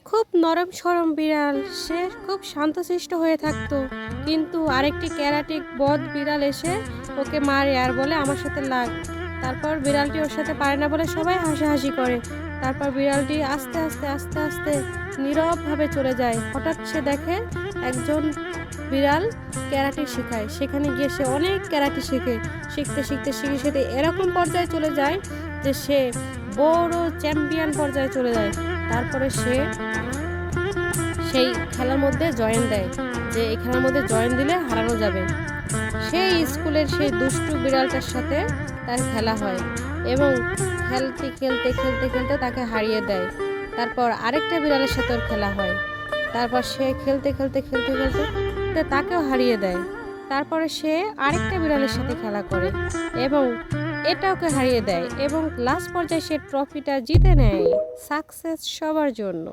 খুব নরম সরম বিড়াল। সে খুব শান্তশিষ্ট হয়ে থাকতো, কিন্তু আরেকটি ক্যারাটিক বদ বিড়াল এসে ওকে মারে আর বলে আমার সাথে লাগ। তারপর বিড়ালটি ওর সাথে পারে না বলে সবাই হাসাহাসি করে। তারপর বিড়ালটি আস্তে আস্তে আস্তে আস্তে নীরবভাবে চলে যায়। হঠাৎ সে দেখে একজন বিড়াল ক্যারাটে শেখায়। সেখানে গিয়ে সে অনেক ক্যারাটে শেখে। শিখতে শিখতে শিখে শিখতে এরকম পর্যায়ে চলে যায় যে সে বড় চ্যাম্পিয়ন পর্যায়ে চলে যায়। তারপরে সে সেই খেলার মধ্যে জয়েন দেয়, যে এই খেলার মধ্যে জয়েন দিলে হারানো যাবে। সেই স্কুলের সেই দুষ্টু বিড়ালটার সাথে তার খেলা হয় এবং খেলতে খেলতে খেলতে খেলতে তাকে হারিয়ে দেয়। তারপর আরেকটা বিড়ালের সাথে ওর খেলা হয়। তারপর সে খেলতে খেলতে খেলতে খেলতে তাকেও হারিয়ে দেয়। তারপরে সে আরেকটা বিড়ালের সাথে খেলা করে এবং এটা ওকে হারিয়ে দেয় এবং লাস্ট পর্যায়ে সে ট্রফিটা জিতে নেয়। সাকসেস সবার জন্য।